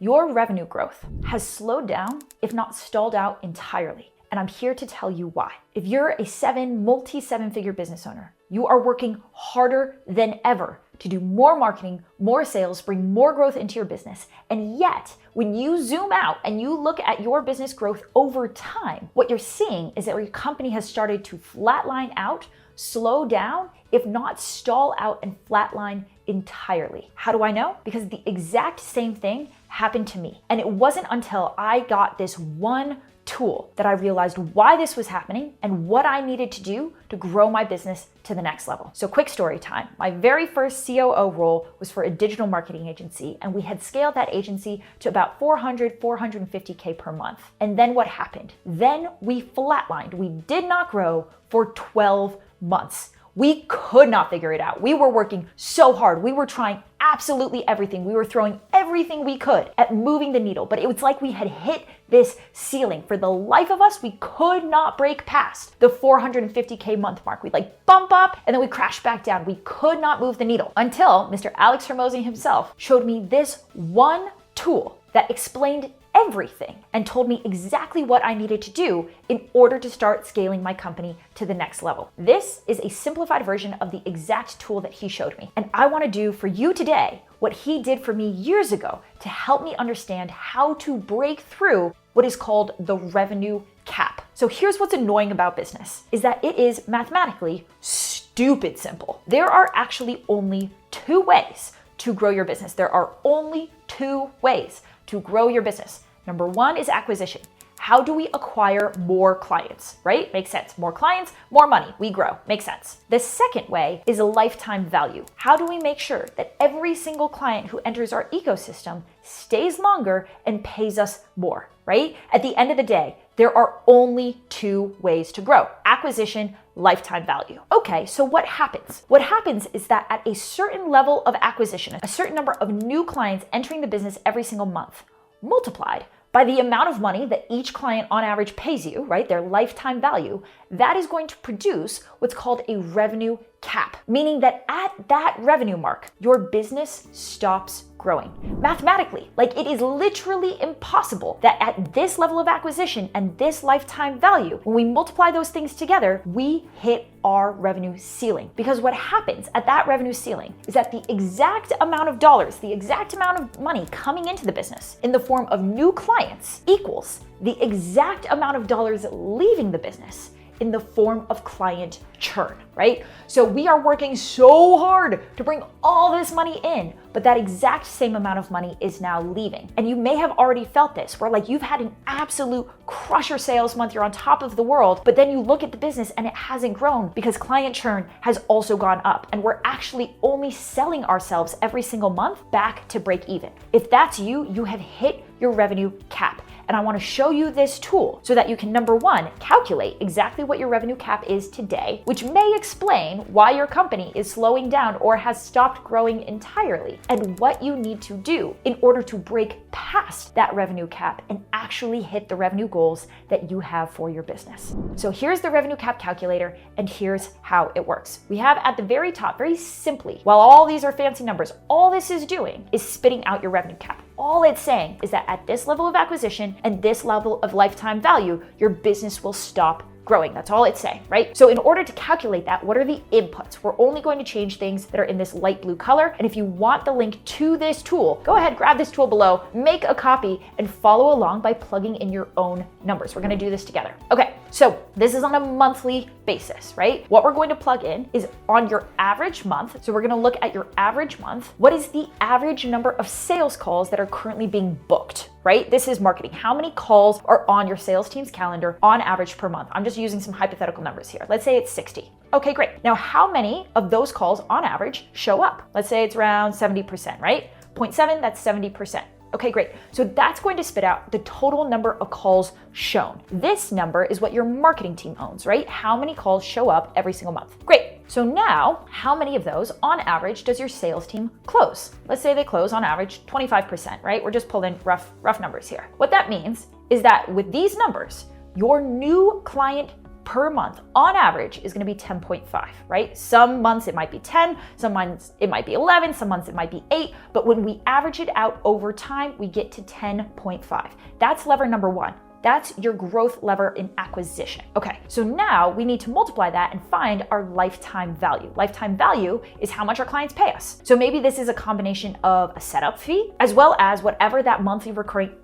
Your revenue growth has slowed down, if not stalled out entirely. And I'm here to tell you why. If you're a multi-seven-figure business owner, you are working harder than ever to do more marketing, more sales, bring more growth into your business. And yet, when you zoom out and you look at your business growth over time, what you're seeing is that your company has started to flatline out, slow down, if not stall out and flatline entirely. How do I know? Because the exact same thing happened to me. And it wasn't until I got this one tool that I realized why this was happening and what I needed to do to grow my business to the next level. So quick story time. My very first COO role was for a digital marketing agency, and we had scaled that agency to about 450K per month. And then what happened? Then we flatlined. We did not grow for 12 months. We could not figure it out. We were working so hard. We were trying absolutely everything. We were throwing everything we could at moving the needle, but it was like we had hit this ceiling. For the life of us, we could not break past the 450K month mark. We'd like bump up and then we crash back down. We could not move the needle until Mr. Alex Hormozi himself showed me this one tool that explained everything and told me exactly what I needed to do in order to start scaling my company to the next level. This is a simplified version of the exact tool that he showed me. And I want to do for you today what he did for me years ago to help me understand how to break through what is called the revenue cap. So here's what's annoying about business is that it is mathematically stupid simple. There are actually only two ways to grow your business. There are only two ways to grow your business. Number one is acquisition. How do we acquire more clients, right? Makes sense. More clients, more money, we grow. Makes sense. The second way is a lifetime value. How do we make sure that every single client who enters our ecosystem stays longer and pays us more, right? At the end of the day, there are only two ways to grow: acquisition, lifetime value. Okay, so what happens? What happens is that at a certain level of acquisition, a certain number of new clients entering the business every single month, multiplied by the amount of money that each client on average pays you, right, their lifetime value, that is going to produce what's called a revenue cap, meaning that at that revenue mark, your business stops growing. Mathematically, like it is literally impossible that at this level of acquisition and this lifetime value, when we multiply those things together, we hit our revenue ceiling. Because what happens at that revenue ceiling is that the exact amount of dollars, the exact amount of money coming into the business in the form of new clients equals the exact amount of dollars leaving the business in the form of client churn, right? So we are working so hard to bring all this money in, but that exact same amount of money is now leaving. And you may have already felt this, where like you've had an absolute crusher sales month, you're on top of the world, but then you look at the business and it hasn't grown because client churn has also gone up. And we're actually only selling ourselves every single month back to break even. If that's you, you have hit your revenue cap. And I want to show you this tool so that you can, number one, calculate exactly what your revenue cap is today, which may explain why your company is slowing down or has stopped growing entirely, and what you need to do in order to break past that revenue cap and actually hit the revenue goals that you have for your business. So here's the revenue cap calculator, and here's how it works. We have at the very top, very simply, while all these are fancy numbers, all this is doing is spitting out your revenue cap. All it's saying is that at this level of acquisition and this level of lifetime value, your business will stop growing. That's all it's saying, right? So in order to calculate that, what are the inputs? We're only going to change things that are in this light blue color. And if you want the link to this tool, go ahead, grab this tool below, make a copy, and follow along by plugging in your own numbers. We're gonna do this together. Okay, so this is on a monthly basis, right? What we're going to plug in is on your average month. So we're gonna look at your average month. What is the average number of sales calls that are currently being booked, right? This is marketing. How many calls are on your sales team's calendar on average per month? I'm just using some hypothetical numbers here. Let's say it's 60. Okay, great. Now, how many of those calls on average show up? Let's say it's around 70%, right? 0.7, that's 70%. Okay, great. So that's going to spit out the total number of calls shown. This number is what your marketing team owns, right? How many calls show up every single month? Great. So now, how many of those on average does your sales team close? Let's say they close on average 25%, right? We're just pulling rough numbers here. What that means is that with these numbers, your new client per month on average is going to be 10.5, right? Some months it might be 10, some months it might be 11, some months it might be 8, but when we average it out over time, we get to 10.5. That's lever number one. That's your growth lever in acquisition. Okay, so now we need to multiply that and find our lifetime value. Lifetime value is how much our clients pay us. So maybe this is a combination of a setup fee as well as whatever that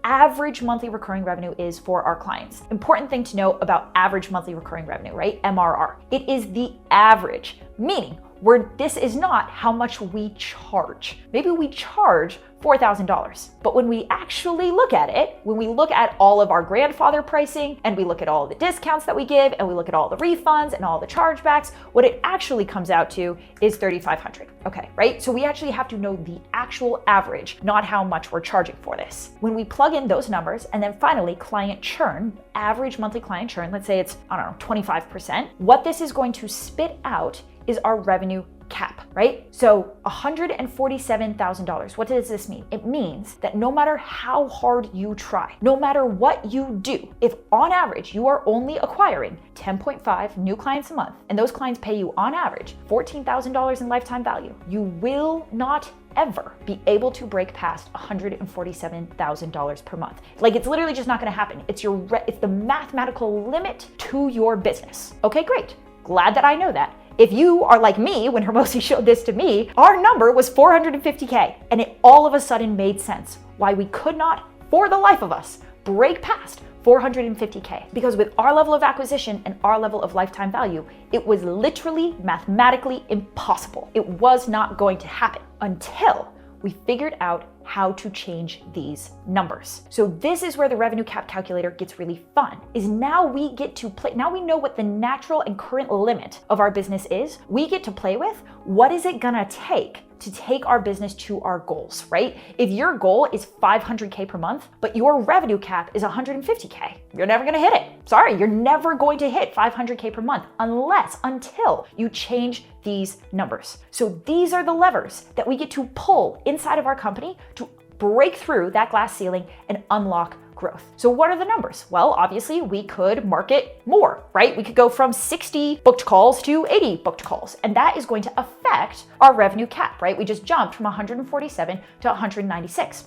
average monthly recurring revenue is for our clients. Important thing to know about average monthly recurring revenue, right? MRR. It is the average, meaning where this is not how much we charge. Maybe we charge $4,000. But when we actually look at it, when we look at all of our grandfather pricing and we look at all the discounts that we give and we look at all the refunds and all the chargebacks, what it actually comes out to is $3,500. Okay, right? So we actually have to know the actual average, not how much we're charging for this. When we plug in those numbers and then finally client churn, average monthly client churn, let's say it's, 25%, what this is going to spit out is our revenue cap, right? So $147,000. What does this mean? It means that no matter how hard you try, no matter what you do, if on average you are only acquiring 10.5 new clients a month, and those clients pay you on average $14,000 in lifetime value, you will not ever be able to break past $147,000 per month. Like, it's literally just not going to happen. It's the mathematical limit to your business. Okay, great. Glad that I know that. If you are like me, when Hermosi showed this to me, our number was 450K, and it all of a sudden made sense why we could not, for the life of us, break past 450K. Because with our level of acquisition and our level of lifetime value, it was literally mathematically impossible. It was not going to happen until we figured out how to change these numbers. So this is where the revenue cap calculator gets really fun, is now we get to play, now we know what the natural and current limit of our business is. We get to play with what is it gonna take to take our business to our goals, right? If your goal is 500K per month, but your revenue cap is 150K, you're never gonna hit it. Sorry, you're never going to hit 500K per month until you change these numbers. So these are the levers that we get to pull inside of our company to break through that glass ceiling and unlock growth. So what are the numbers? Well, obviously we could market more, right? We could go from 60 booked calls to 80 booked calls, and that is going to affect our revenue cap, right? We just jumped from 147 to 196.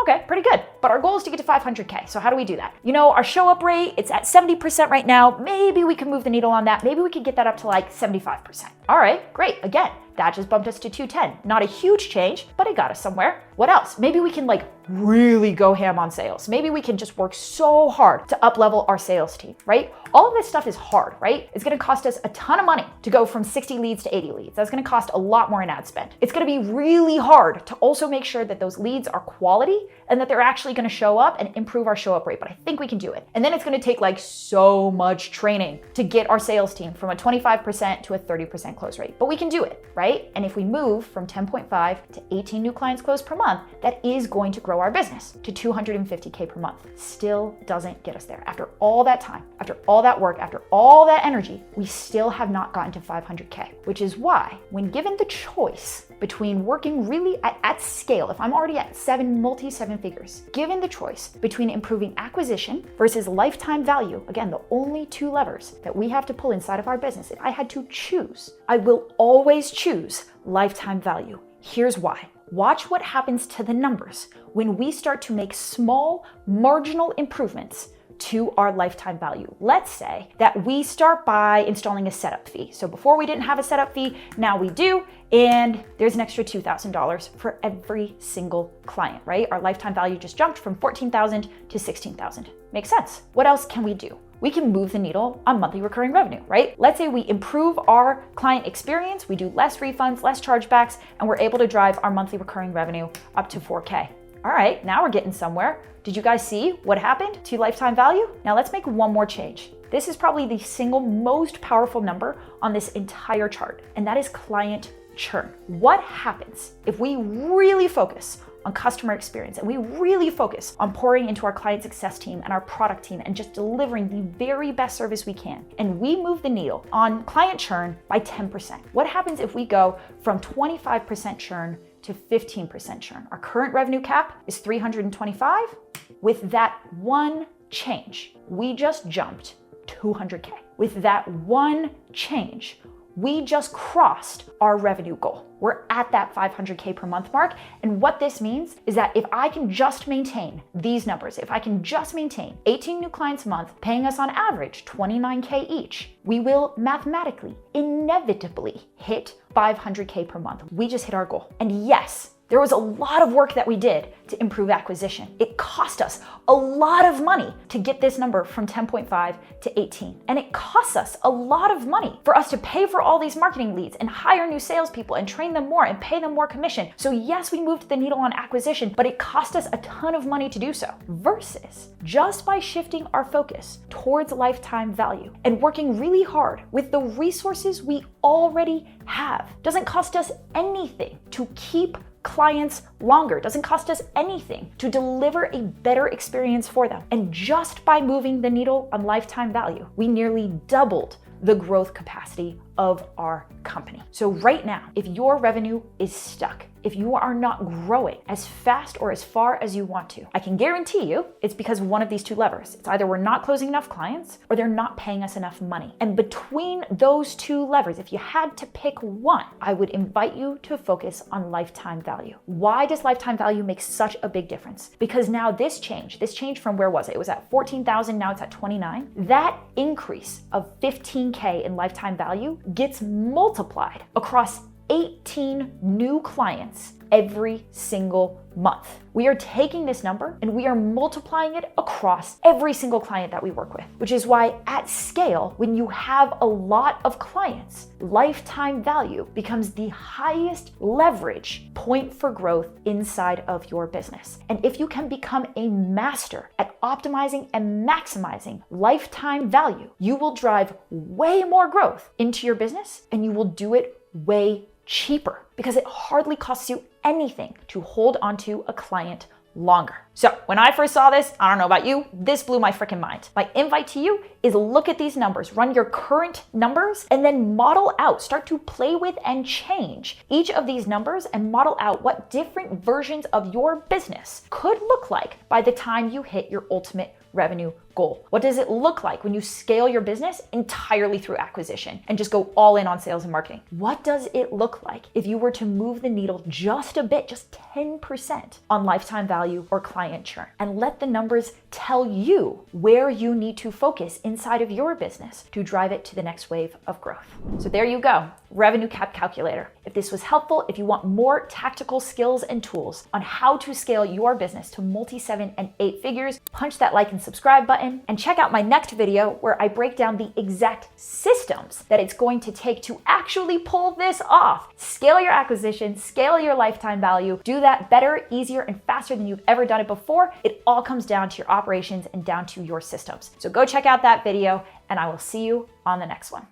Okay, pretty good. But our goal is to get to 500K. So how do we do that? Our show up rate, it's at 70% right now. Maybe we can move the needle on that. Maybe we could get that up to like 75%. All right, great. Again, that just bumped us to 210. Not a huge change, but it got us somewhere. What else? Maybe we can really go ham on sales. Maybe we can just work so hard to up level our sales team, right? All of this stuff is hard, right? It's gonna cost us a ton of money to go from 60 leads to 80 leads. That's gonna cost a lot more in ad spend. It's gonna be really hard to also make sure that those leads are quality and that they're actually gonna show up and improve our show up rate, but I think we can do it. And then it's gonna take so much training to get our sales team from a 25% to a 30% close rate, but we can do it, right? And if we move from 10.5 to 18 new clients closed per month, that is going to grow our business to 250K per month. Still doesn't get us there. After all that time, after all that work, after all that energy, we still have not gotten to 500K, which is why when given the choice between working really at scale, if I'm already at multi-seven figures, given the choice between improving acquisition versus lifetime value, again, the only two levers that we have to pull inside of our business, if I had to choose, I will always choose lifetime value. Here's why. Watch what happens to the numbers when we start to make small marginal improvements to our lifetime value. Let's say that we start by installing a setup fee. So before we didn't have a setup fee, now we do, and there's an extra $2,000 for every single client, right? Our lifetime value just jumped from $14,000 to $16,000. Makes sense. What else can we do? We can move the needle on monthly recurring revenue, right? Let's say we improve our client experience, we do less refunds, less chargebacks, and we're able to drive our monthly recurring revenue up to 4K. All right, now we're getting somewhere. Did you guys see what happened to lifetime value? Now let's make one more change. This is probably the single most powerful number on this entire chart, and that is client churn. What happens if we really focus on customer experience and we really focus on pouring into our client success team and our product team and just delivering the very best service we can, and we move the needle on client churn by 10%? What happens if we go from 25% churn to 15% churn? Our current revenue cap is 325. With that one change, we just jumped 200K. with that one change, we just crossed our revenue goal. We're at that 500K per month mark. And what this means is that if I can just maintain these numbers, if I can just maintain 18 new clients a month, paying us on average 29K each, we will mathematically, inevitably hit 500K per month. We just hit our goal. And yes, there was a lot of work that we did to improve acquisition. It cost us a lot of money to get this number from 10.5 to 18. And it costs us a lot of money for us to pay for all these marketing leads and hire new salespeople and train them more and pay them more commission. So yes, we moved the needle on acquisition, but it cost us a ton of money to do so. Versus just by shifting our focus towards lifetime value and working really hard with the resources we already have. Doesn't cost us anything to keep clients longer. Doesn't cost us anything to deliver a better experience for them. And just by moving the needle on lifetime value, we nearly doubled the growth capacity of our company. So right now, if your revenue is stuck, if you are not growing as fast or as far as you want to, I can guarantee you it's because of one of these two levers. It's either we're not closing enough clients or they're not paying us enough money. And between those two levers, if you had to pick one, I would invite you to focus on lifetime value. Why does lifetime value make such a big difference? Because now this change from where was it? It was at 14,000, now it's at 29. That increase of 15K in lifetime value gets multiplied across 18 new clients every single month. We are taking this number and we are multiplying it across every single client that we work with, which is why at scale, when you have a lot of clients, lifetime value becomes the highest leverage point for growth inside of your business. And if you can become a master at optimizing and maximizing lifetime value, you will drive way more growth into your business and you will do it way cheaper because it hardly costs you anything to hold onto a client longer. So when I first saw this, I don't know about you, this blew my freaking mind. My invite to you is look at these numbers, run your current numbers, and then model out, start to play with and change each of these numbers and model out what different versions of your business could look like by the time you hit your ultimate revenue goal. What does it look like when you scale your business entirely through acquisition and just go all in on sales and marketing? What does it look like if you were to move the needle just a bit, just 10% on lifetime value or client churn? And let the numbers tell you where you need to focus inside of your business to drive it to the next wave of growth. So there you go, revenue cap calculator. If this was helpful, if you want more tactical skills and tools on how to scale your business to multi-7 and 8 figures, punch that like and subscribe button and check out my next video where I break down the exact systems that it's going to take to actually pull this off. Scale your acquisition, scale your lifetime value, do that better, easier, and faster than you've ever done it before. It all comes down to your operations and down to your systems. So go check out that video and I will see you on the next one.